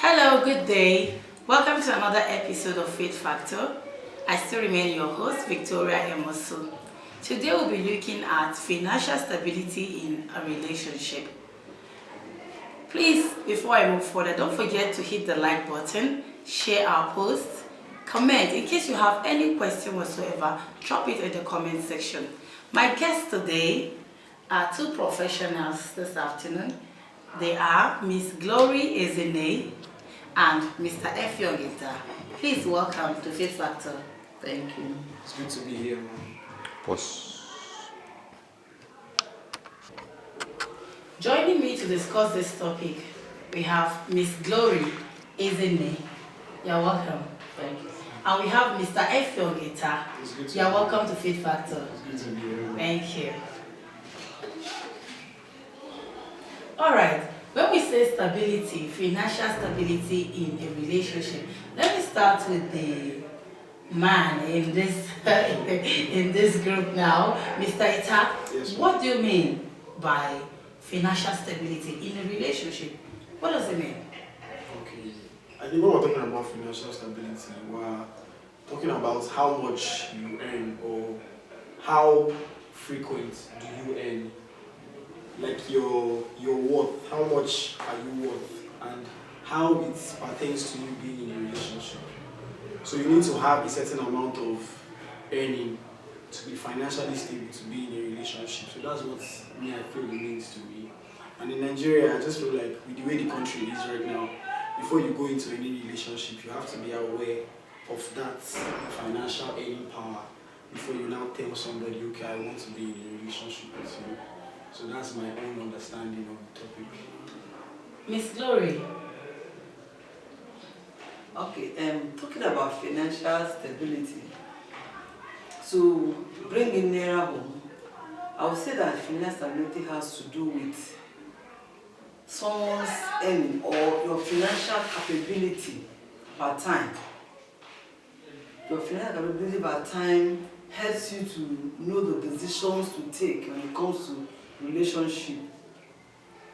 Hello, good day. Welcome to another episode of Faith Factor. I still remain your host, Victoria Emoso. Today we'll be looking at financial stability in a relationship. Please, before I move further, don't forget to hit the like button, share our post, comment. In case you have any question whatsoever, drop it in the comment section. My guests today are two professionals this afternoon. They are Miss Glory Ezene and Mr. F. Yongita. Please welcome to Faith Factor. Thank you. It's good to be here, man. Pause. Joining me to discuss this topic, we have Miss Glory Ezene. You're welcome. Thank you. And we have Mr. F. Yongita. It's good to You're be welcome to Faith Factor. It's good to be here. Thank you. All right. When we say stability, financial stability in a relationship, let me start with the man in this in this group now, Mr. Ita. Yes, ma'am. What do you mean by financial stability in a relationship? What does it mean? Okay. I think when we're talking about financial stability, we're talking about how much you earn or how frequent do you earn. Like your worth, how much are you worth, and how it pertains to you being in a relationship. So you need to have a certain amount of earning to be financially stable to be in a relationship. So that's what I feel it means to me. And in Nigeria, I just feel like with the way the country is right now, before you go into any relationship, you have to be aware of that financial earning power before you now tell somebody, okay, I want to be in a relationship with you. So that's my own understanding of the topic. Miss Glory. Okay, talking about financial stability, to bring in nearer home, I would say that financial stability has to do with someone's earning or your financial capability per time. Your financial capability per time helps you to know the decisions to take when it comes to relationship.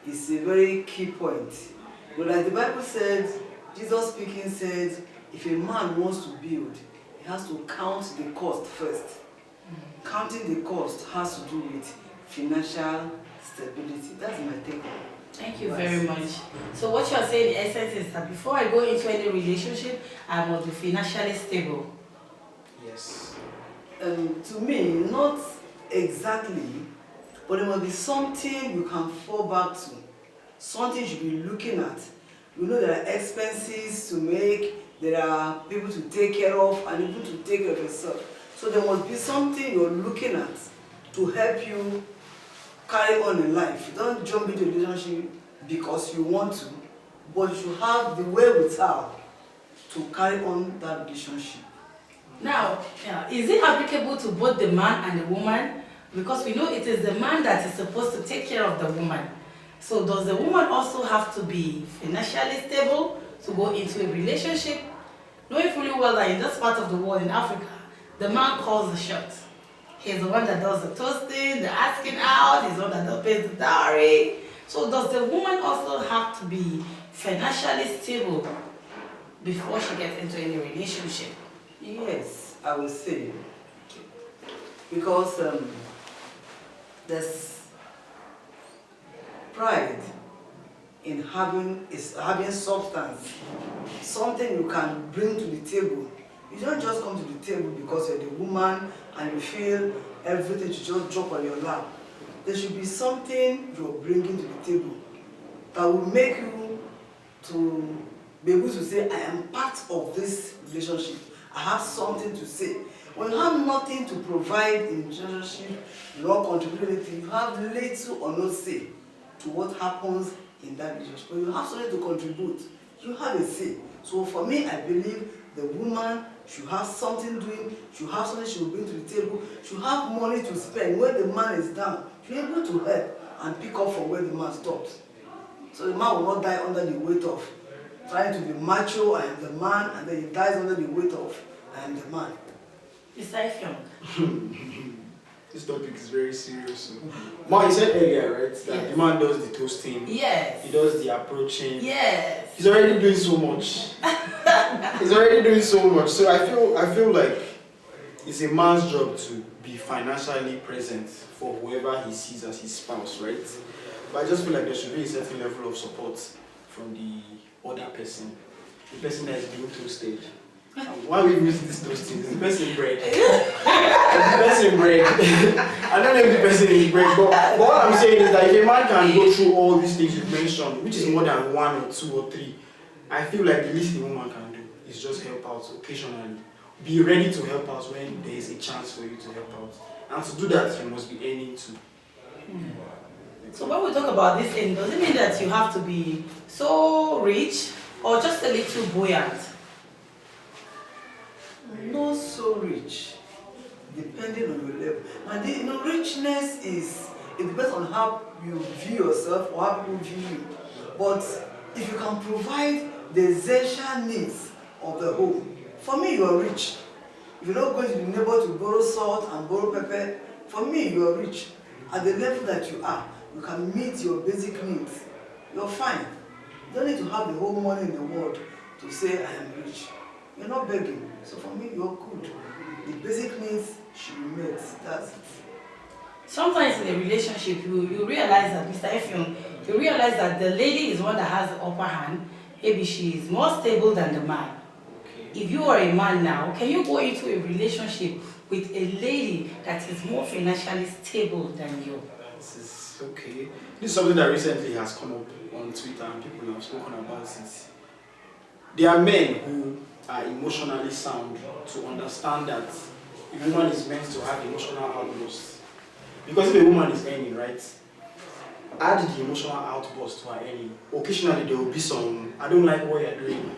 It's a very key point. But like the Bible said, Jesus speaking said, if a man wants to build, he has to count the cost first. Counting the cost has to do with financial stability. That's my take on it. Thank you very much. So what you're saying in essence is that before I go into any relationship, I must be financially stable. Yes. To me, not exactly, but there must be something you can fall back to. Something you should be looking at. You know there are expenses to make, there are people to take care of, and even to take care of yourself. So there must be something you're looking at to help you carry on in life. You don't jump into a relationship because you want to, but you should have the wherewithal to carry on that relationship. Now, is it applicable to both the man and the woman? Because we know it is the man that is supposed to take care of the woman. So does the woman also have to be financially stable to go into a relationship? Knowing fully well that in this part of the world, in Africa, the man calls the shots. He's the one that does the toasting, the asking out, he's the one that pays the dowry. So does the woman also have to be financially stable before she gets into any relationship? Yes, I would say. Because there's pride in having substance, something you can bring to the table. You don't just come to the table because you're the woman and you feel everything should just drop on your lap. There should be something you're bringing to the table that will make you to be able to say, I am part of this relationship. I have something to say. When you have nothing to provide in relationship, no contribution, you have little or no say to what happens in that relationship. But you have something to contribute. You have a say. So for me, I believe the woman should have something doing, should have something she will bring to the table, should have money to spend. When the man is down, she'll be able to help and pick up from where the man stops. So the man will not die under the weight of trying to be macho, I am the man, and then he dies under the weight of I am the man. Mr. Ifyong. This topic is very serious. So. Ma, you said earlier, right, that Yes. the man does the toasting, Yes. he does the approaching. Yes. He's already doing so much. He's already doing so much. So I feel like it's a man's job to be financially present for whoever he sees as his spouse, right? But I just feel like there should be a certain level of support from the other person, the person that is being toasted. Why we use this toasting? Is the person bread? Is the person bread? I don't know if the person is bread, but what I'm saying is that if a man can go through all these things you mentioned, which is more than 1 or 2 or 3, I feel like the least a woman can do is just help out occasionally. Be ready to help out when there is a chance for you to help out. And to do that, you must be earning too. So when we talk about this thing, does it mean that you have to be so rich or just a little buoyant? Not so rich, depending on your level. And richness it depends on how you view yourself or how people view you. But if you can provide the essential needs of the home, for me, you are rich. If you're not going to the neighbor to borrow salt and borrow pepper, for me, you are rich. At the level that you are, you can meet your basic needs. You're fine. You don't need to have the whole money in the world to say, I am rich. You're not begging. So for me, you're good. The basic needs should be met. That's it. Sometimes in a relationship, you realize that, Mr. Effiong, you realize that the lady is one that has the upper hand. Maybe she is more stable than the man. If you are a man now, can you go into a relationship with a lady that is more financially stable than you? This is okay. This is something that recently has come up on Twitter and people have spoken about it. There are men who are emotionally sound to understand that a woman is meant to have emotional outbursts. Because if a woman is earning, right, add the emotional outburst to her earning. Occasionally there will be some, I don't like what you're doing.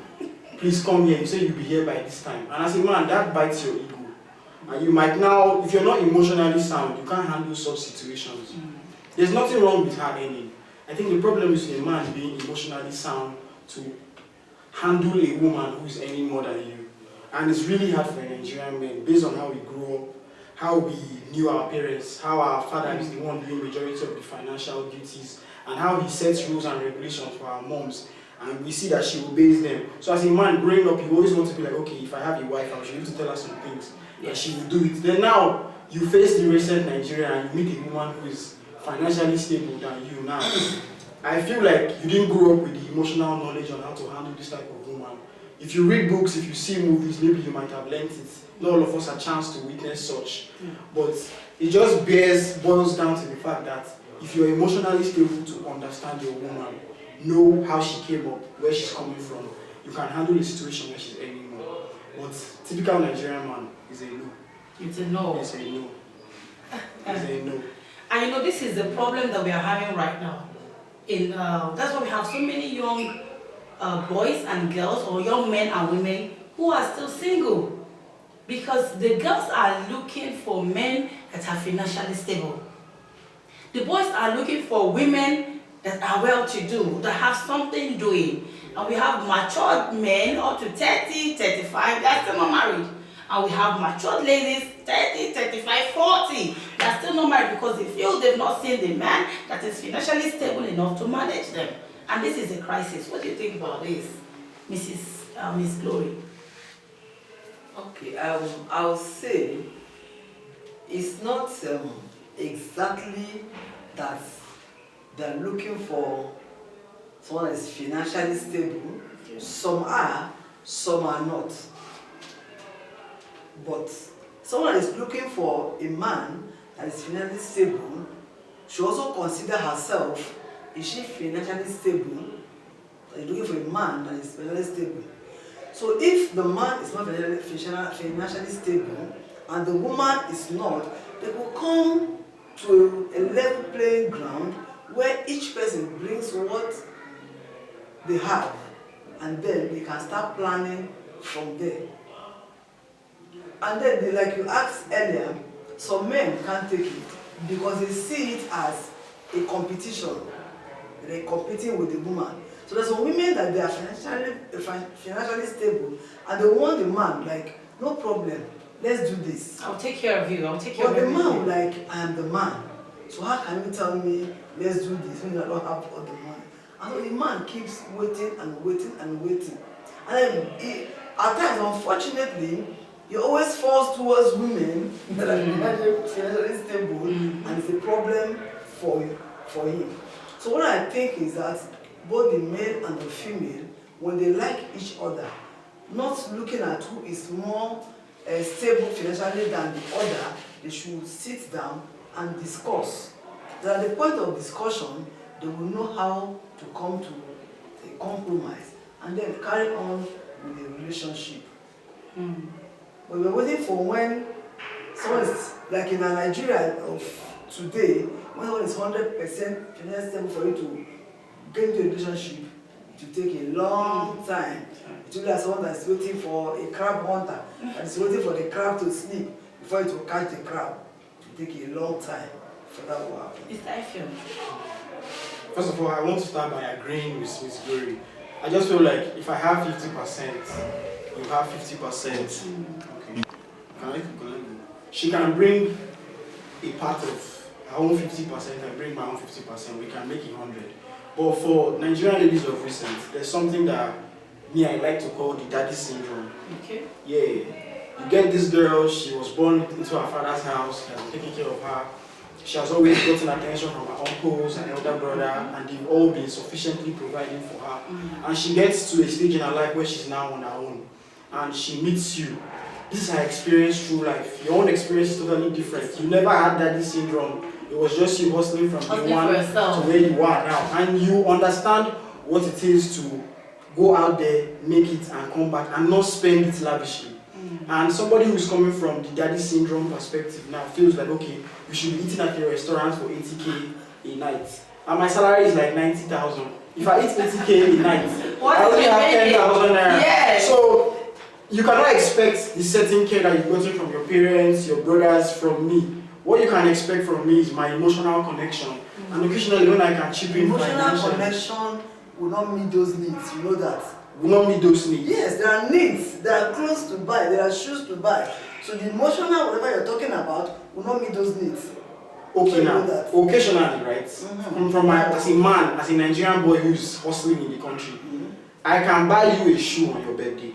Please come here. You say you'll be here by this time. And as a man, that bites your ego. And you might now, if you're not emotionally sound, you can't handle such situations. There's nothing wrong with her earning. I think the problem is a man being emotionally sound to handle a woman who is earning more than you. And it's really hard for a Nigerian man, based on how we grew up, how we knew our parents, how our father is the one doing majority of the financial duties, and how he sets rules and regulations for our moms. And we see that she obeys them. So as a man growing up, you always want to be like, okay, if I have a wife, I should be able to tell her some things, and she will do it. Then now, you face the recent Nigeria and you meet a woman who is financially stable than you now. I feel like you didn't grow up with the emotional knowledge on how to handle this type of woman. If you read books, if you see movies, maybe you might have learned it. Not all of us have a chance to witness such. But it just boils down to the fact that if you're emotionally stable to understand your woman, know how she came up, where she's coming from, you can handle the situation where she's earning more. But typical Nigerian man is a no. It's a no. It's a no. It's a no. And you know, this is the problem that we are having right now. That's why we have so many young boys and girls, or young men and women who are still single. Because the girls are looking for men that are financially stable. The boys are looking for women that are well-to-do, that have something doing. And we have matured men up to 30, 35, they're still not married. And we have matured ladies, 30, 35, 40, they're still not married because they feel they've not seen the man that is financially stable enough to manage them. And this is a crisis. What do you think about this, Miss Glory? Okay, I'll say it's not exactly that they're looking for someone that is financially stable. Some are not. But someone that is looking for a man that is financially stable should also consider herself, is she financially stable? They're looking for a man that is financially stable. So if the man is not financially stable and the woman is not, they will come to a level playing ground where each person brings what they have, and then they can start planning from there. And then, like you asked earlier, some men can't take it because they see it as a competition. They're competing with the woman. So there's some women that they are financially stable and they want the man, like, no problem. let's do this. I'll take care of you. I'll take care But of the man everything. will like, I am the man. So how can you tell me, let's do this when I don't have all the money? And so the man keeps waiting and waiting and waiting. And then at times, unfortunately, he always falls towards women that are financially stable, and it's a problem for him. So what I think is that both the male and the female, when they like each other, not looking at who is more stable financially than the other, they should sit down and discuss. Then at the point of discussion, they will know how to come to a compromise and then carry on with the relationship. But we're waiting for when someone is, like in Nigeria of today, when someone is 100% financially stable for you to get into a relationship, it will take a long time. It will be like someone that's waiting for a crab hunter and is waiting for the crab to sleep before it will catch the crab. It will take a long time for that to happen. It's I feel. First of all, I want to start by agreeing with Miss Glory. I just feel like if I have 50%, you have 50%. Okay. She can bring a part of her own 50%, I bring my own 50%, we can make it 100. But for Nigerian ladies of recent, there's something that I like to call the daddy syndrome. Okay. Yeah. You get this girl, she was born into her father's house, he has been taking care of her. She has always gotten attention from her uncles and elder brother, and they've all been sufficiently providing for her. And she gets to a stage in her life where she's now on her own, and she meets you. This is her experience through life. Your own experience is totally different. You never had daddy syndrome. It was just you hustling from day one to where you are now, and you understand what it is to go out there, make it, and come back, and not spend it lavishly. And somebody who's coming from the daddy syndrome perspective now feels like, okay, we should be eating at a restaurant for 80K a night. And my salary is like 90,000. If I eat 80K a night, I only have 10,000 naira. Yes. So you cannot expect the certain care that you've gotten from your parents, your brothers, from me. What you can expect from me is my emotional connection. And occasionally when I can chip in Emotional connection will not meet those needs, you know that. Will not meet those needs. Yes, there are needs, there are clothes to buy, there are shoes to buy. So the emotional, whatever you're talking about, will not meet those needs. Okay, So now, you know that. occasionally, right? From my, as a man, as a Nigerian boy who's hustling in the country, I can buy you a shoe on your birthday.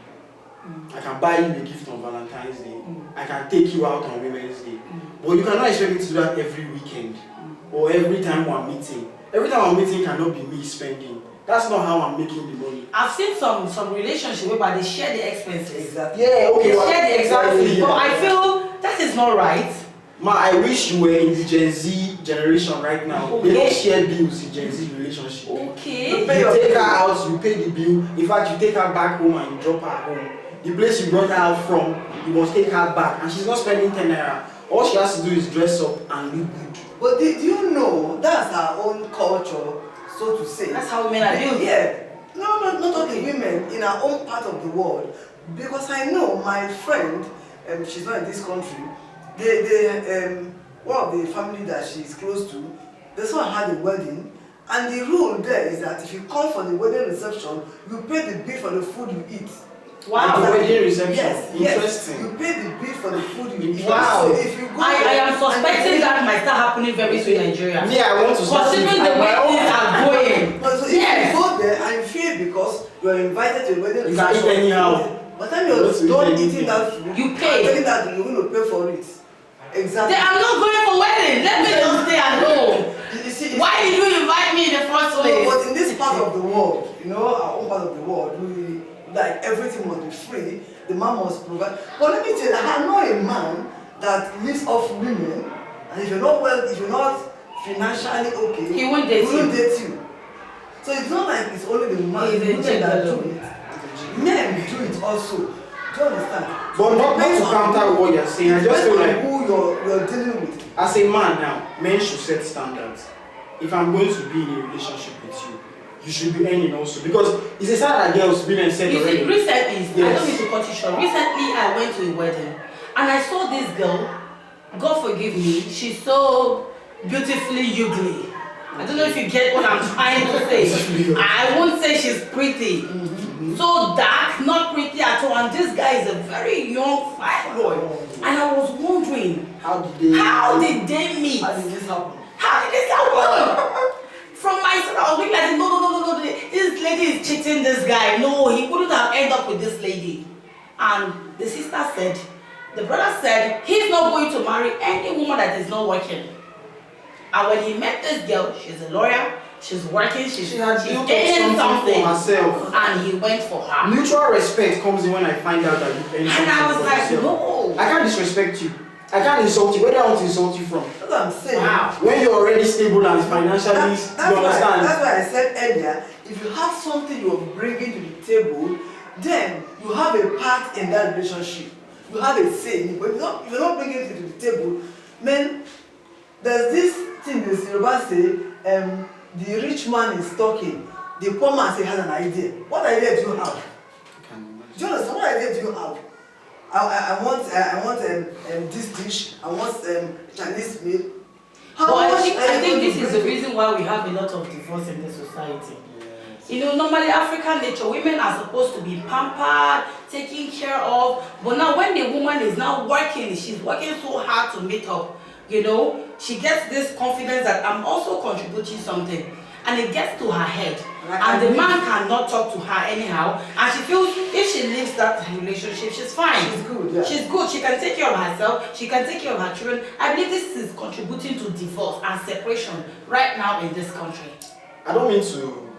I can buy you a gift on Valentine's Day. I can take you out on Women's Day. But you cannot expect me to do that every weekend or every time we're meeting. Every time we're meeting cannot be me spending. That's not how I'm making the money. I've seen some relationship whereby they share the expenses. Exactly. Yeah, okay. They well, share the expenses. yeah. But I feel that is not right. Ma, I wish you were in the Gen Z generation right now. Okay. They don't share bills in Gen Z relationship. Okay. You take her out, you pay the bill. In fact, you take her back home and you drop her home. The place you brought her out from, you must take her back. And she's not spending 10 naira. All she has to do is dress up and look good. But do you know that's our own culture, so to say? That's how women are built. Yeah. No, not only women, in our own part of the world. Because I know my friend, she's not in this country, one of the family that she's close to, they saw her had a wedding, and the rule there is that if you come for the wedding reception, you pay the bill for the food you eat. At the Wow. wedding reception. Yes, Interesting. you pay the bill for the food you eat. Wow. So if you go I there am and suspecting you- that might start happening very soon in Nigeria. Me, I want to start Considering the way things are going. No, so if Yes. you go there and you feel because you are invited to a wedding You can eat reception, anyhow. by the time you're Let's eat done anything. eating that food, You pay. telling that you're going to pay for it. Exactly. Then I'm not going for wedding. Let me just stay at home. You see, Why did you invite me in the first so, place? but in this part of the world, you know, our own part of the world, we like everything must be free. The man must provide. But let me tell you, I know a man that lives off women, and if you're not financially okay, He won't date you. date you. So it's not like it's only the man, He's a women that do gentleman. it. Men do it also. Do you understand? But not to counter what you're saying, I just feel like who you're dealing with. as a man now, men should set standards. If I'm going to be in a relationship with you, you should be earning also. Because it's a sign that girls, women said You see, already. recently, I Yes. don't need to cut you short. Recently, I went to a wedding and I saw this girl. God forgive me, she's so beautifully ugly. I don't know if you get what I'm trying to say. I won't say she's pretty. So dark, act not pretty at all, and this guy is a very young fine boy. And I was wondering, how did they meet? How did this happen? How did this happen? From my side, I was looking like, no, this lady is cheating this guy. No, he wouldn't have ended up with this lady. And the sister said, the brother said, he's not going to marry any woman that is not working. And when he met this girl, she's a lawyer, she's working, she's She had built up gaining something for herself. and he went for her. Mutual respect comes in when I find out that you've earned And I was something for like, yourself. no. I can't disrespect you. I can't insult you. Where do I want to insult you from? That's what I'm saying. Wow. When you're already stable and financially, That's you understand? That's why I said earlier, if you have something you're bringing to the table, then you have a part in that relationship. You have a say in it. But if you're not bringing it to the table, man, there's this thing the Yoruba say, the rich man is talking, the poor man say has an idea. What idea do you have? Do you understand? What idea do you have? I want this dish. I want Chinese meal. But I think this is the reason why we have a lot of divorce in this society. You know, normally African nature, women are supposed to be pampered, taken care of. But now when the woman is now working, she's working so hard to meet up. You know, she gets this confidence that I'm also contributing something. And it gets to her head. And the man cannot talk to her anyhow. And she feels if she leaves that relationship, she's fine. She's good, yeah. She's good. She can take care of herself. She can take care of her children. I believe this is contributing to divorce and separation right now in this country. I don't mean to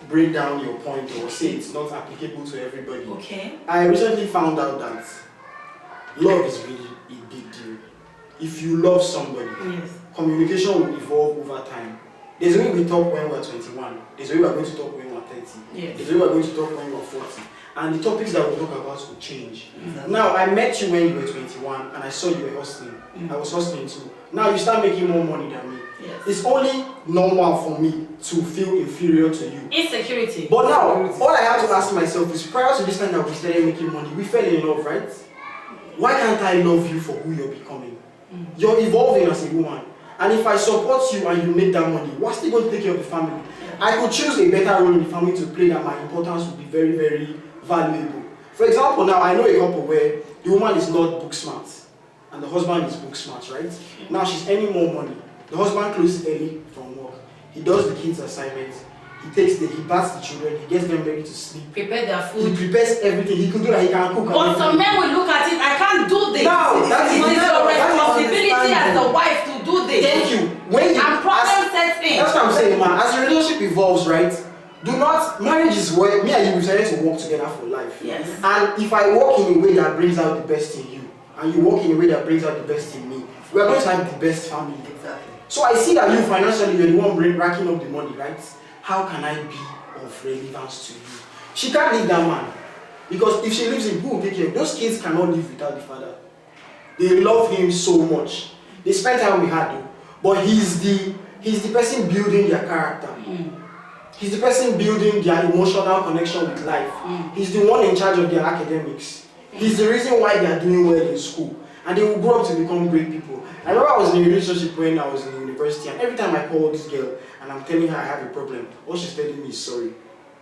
break down your point or say it's not applicable to everybody. Okay. I recently found out that love is really a big deal. If you love somebody, Yes. communication will evolve over time. There's a way we talk when we're 21. There's a way we're going to talk when we're 30. Yes. There's a way we're going to talk when we're 40. And the topics that we talk about will change. Mm-hmm. Now, I met you when you were 21 and I saw you were hustling. Mm-hmm. I was hustling too. Now you start making more money than me. Yes. It's only normal for me to feel inferior to you. Insecurity. But now, all I have to ask myself is, prior to this time that we started making money, we fell in love, right? Why can't I love you for who you're becoming? You're evolving as a woman. And if I support you and you make that money, we're still going to take care of the family. I could choose a better role in the family to play that my importance would be very, very valuable. For example, now I know a couple where the woman is not book smart and the husband is book smart, right? Now she's earning more money. The husband closes early from work. He does the kids' assignments. He baths the children. He gets them ready to sleep. Prepare their He food. prepares everything. He can do that. He can cook. But some men will look at it, I can't do this. No, that is it is not- your that is responsibility as the understanding. wife to do this. Thank you. When you And problem sets in. that's what I'm saying, man. As the relationship evolves, right? Do not marriage is where me and you decided to work together for life. Yes. And if I work in a way that brings out the best in you, and you work in a way that brings out the best in me, we are going to have the best family. Exactly. So I see that you financially, you're the one racking up the money, right? How can I be of relevance to you? She can't leave that man. Because if she leaves him, who will take care of those kids? Cannot live without the father. They love him so much. They spend time with her though. But he's the person building their character. He's the person building their emotional connection with life. He's the one in charge of their academics. He's the reason why they are doing well in school. And they will grow up to become great people. I remember I was in a relationship when I was in university, and every time I call this girl and I'm telling her I have a problem, all she's telling me is sorry.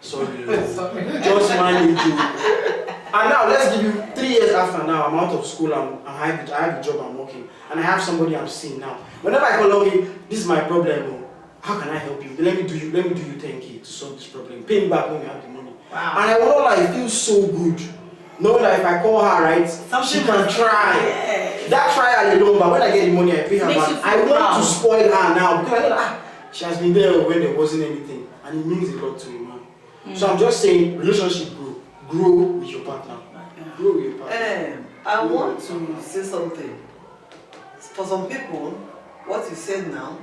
Sorry, just manage it. And now let's give you 3 years after now, I'm out of school, I have a job, I'm working, and I have somebody I'm seeing now. Whenever I call, okay, this is my problem, how can I help you? Let me do you 10K to solve this problem. Pay me back when you have the money. Wow. And I won't lie, it feels so good. Knowing that if I call her, right, she can try. Yes. That trial alone, but when I get the money, I pay her Makes back. you feel I want proud. to spoil her now because I know that she has been there when there wasn't anything, and it means a lot to a man. So I'm just saying, relationship grow with your partner. Grow with your partner. I want to say something. For some people, what you said now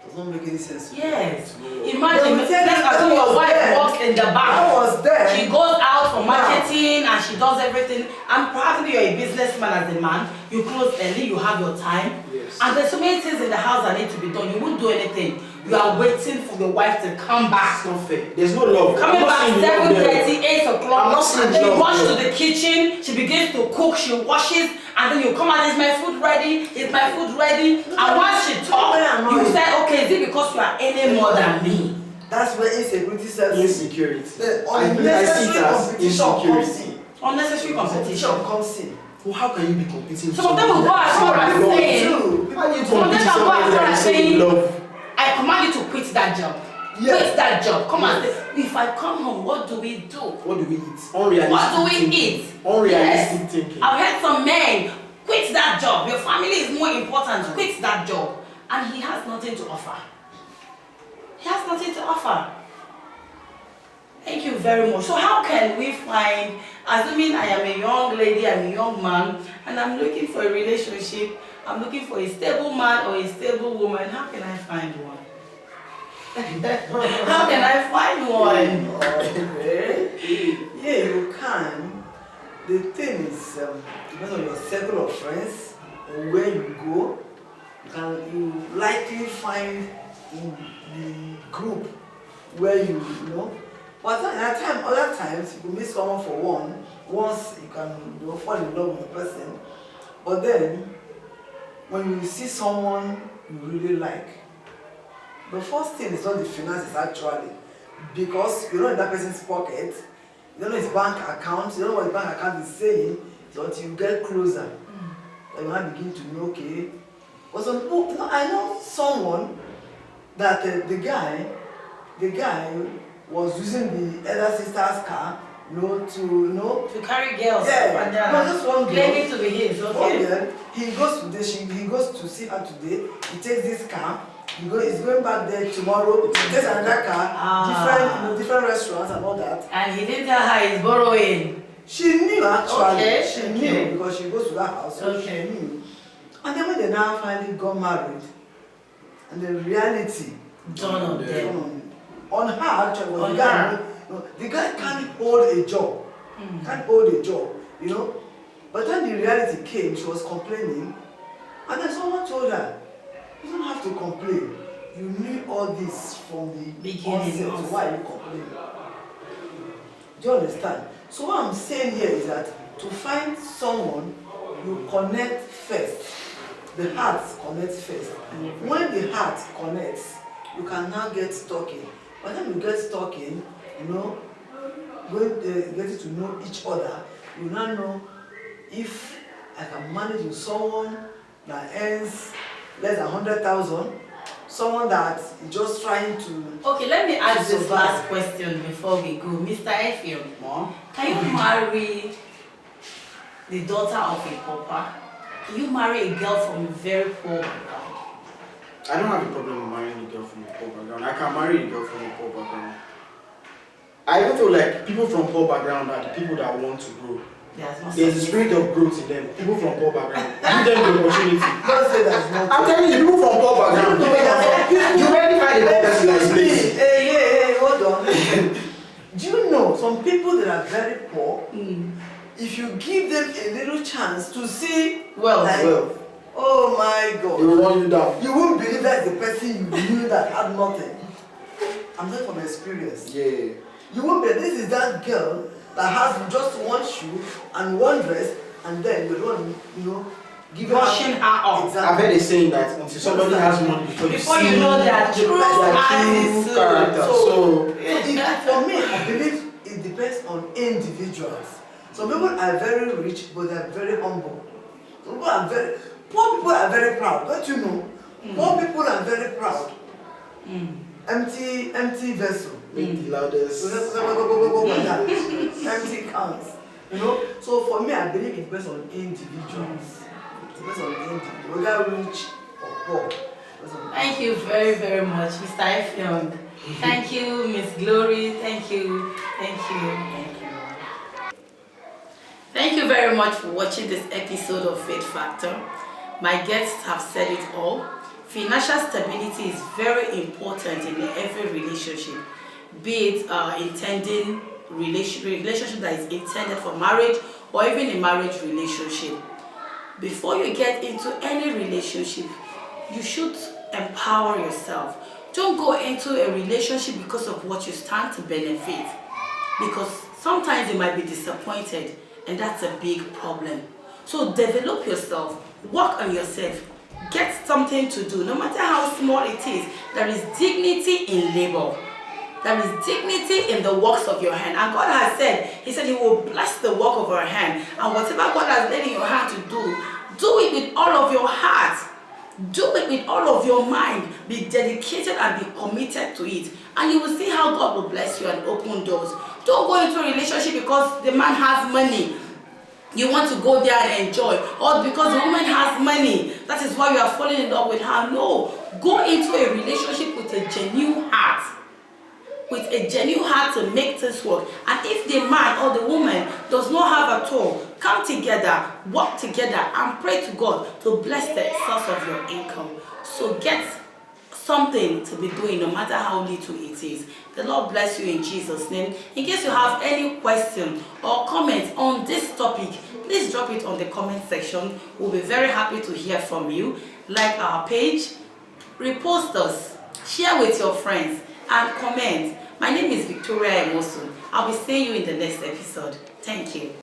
does not make any sense to me. Yes. They Imagine, will tell let's you assume I your was wife there. works in the bank. I was there. She goes out for marketing and she does everything. And probably you're a businessman as a man. You close early, you have your time. Yes. And there's so many things in the house that need to be done. You won't do anything. You are waiting for the wife to come back. It's not fair. There's no love. Coming I'm not back seeing the love there. 7:30, 8 o'clock. I'm not seeing and then the you love rush there. to the kitchen. She begins to cook. She washes, and then you come out. Is my food ready? Is my food ready? And once she talks, you say, okay, is it because you are earning more than me? That's where insecurity sets in. Insecurity. The I see it unnecessary as competition comes insecurity. in. Unnecessary competition. Competition comes in. Well, how can you be competing with Some of them will go as far as saying, How do you some of them compete with can go somebody as far that you as say you saying, love? I command you to quit that job. Yes. Quit that job. Come and Yes. say, if I come home, what do we do? What do we eat? Unrealistic What do we thinking. eat? Unrealistic Yes. thinking. I've heard some men quit that job. Your family is more important. Quit that job. And he has nothing to offer. He has nothing to offer. Thank you very much. So how can we find, assuming I am a young lady, I'm a young man, and I'm looking for a relationship, I'm looking for a stable man or a stable woman, how can I find one? How can I find one? Yeah, you can. The thing is, depends on your circle of friends or where you go. You likely find in the group where you know. But other times you meet someone for once you can fall in love with the person. But then when you see someone you really like, the first thing is not the finances actually, because you know in that person's pocket, you don't know his bank account, you don't know what his bank account is saying, so until you get closer, then you now begin to know, okay. But some people, I know someone that the guy was using the elder sister's car, To carry girls. yeah, And no, just one girl. claiming to be his, One okay? girl, he goes to see her today. He takes this car. He's going back there tomorrow. He takes another car, different restaurants and all that. And he didn't tell her he's borrowing. She knew actually. Okay, She okay. knew because she goes to that house. So Okay. she knew. And then when they now finally got married, and the reality Dawn on them. on her actually was On the guy. her. The guy can't hold a job. Can't hold a job, you know. But then the reality came, she was complaining, and then someone told her, you don't have to complain. You knew all this from the Beginning onset, so also. why are you complaining? Do you understand? So what I'm saying here is that to find someone, you connect first. The heart connects first. When the heart connects, you can now get talking. By the time you get talking, you know, getting to know each other, you now know if I can manage with someone that earns less than 100,000, someone that is just trying to. Okay, let me ask this survive. last question before we go. Mr. Effiong, Mom? can you marry the daughter of a pauper? Can you marry a girl from a very poor background? I don't have a problem with marrying a girl from a poor background. I can marry a girl from a poor background. I don't feel like people from poor background are the people that want to grow. There's a spirit of growth in them. People from poor background. Give them the opportunity. Don't say that's not. I'm telling you, people from poor background. You already find a poor person that is lazy. Hey, hold on. Do you know some people that are very poor, if you give them a little chance to see Well, oh my God. They will run you down. You won't believe that's the person you knew that had nothing. I'm saying from experience. Yeah. You won't believe this is that girl that has just one shoe and one dress, and then you don't, give brushing her up. Exactly. I've heard a saying that until somebody has money before Before see you know their true their attitude. character. So For me, I believe it depends on individuals. Some people are very rich, but they are very humble. Some people are poor people are very proud, don't you know? Poor people are very proud. Empty vessel. make the loudest. Empty cans. So for me, I believe it depends on individuals. It depends on individuals, whether rich or poor. Thank you very, very much, Mr. Effiong. Thank you, Miss Glory. Thank you. Thank you very much for watching this episode of Faith Factor. My guests have said it all. Financial stability is very important in every relationship, be it intending relationship that is intended for marriage or even a marriage relationship. Before you get into any relationship, you should empower yourself. Don't go into a relationship because of what you stand to benefit, because sometimes you might be disappointed, and that's a big problem. So develop yourself, work on yourself, get something to do, no matter how small it is. There is dignity in labor. There is dignity in the works of your hand. And God has said, He said He will bless the work of our hand. And whatever God has laid in your hand to do it with all of your heart. Do it with all of your mind. Be dedicated and be committed to it. And you will see how God will bless you and open doors. Don't go into a relationship because the man has money. You want to go there and enjoy. Or because the woman has money. That is why you are falling in love with her. No. Go into a relationship with a genuine heart. With a genuine heart to make this work. And if the man or the woman does not have at all, come together, work together, and pray to God to bless the source of your income. So get something to be doing, no matter how little it is. The Lord bless you in Jesus' name. In case you have any question or comment on this topic, please drop it on the comment section. We'll be very happy to hear from you. Like our page, repost us, share with your friends, and comment. My name is Victoria Emosun. I'll be seeing you in the next episode. Thank you.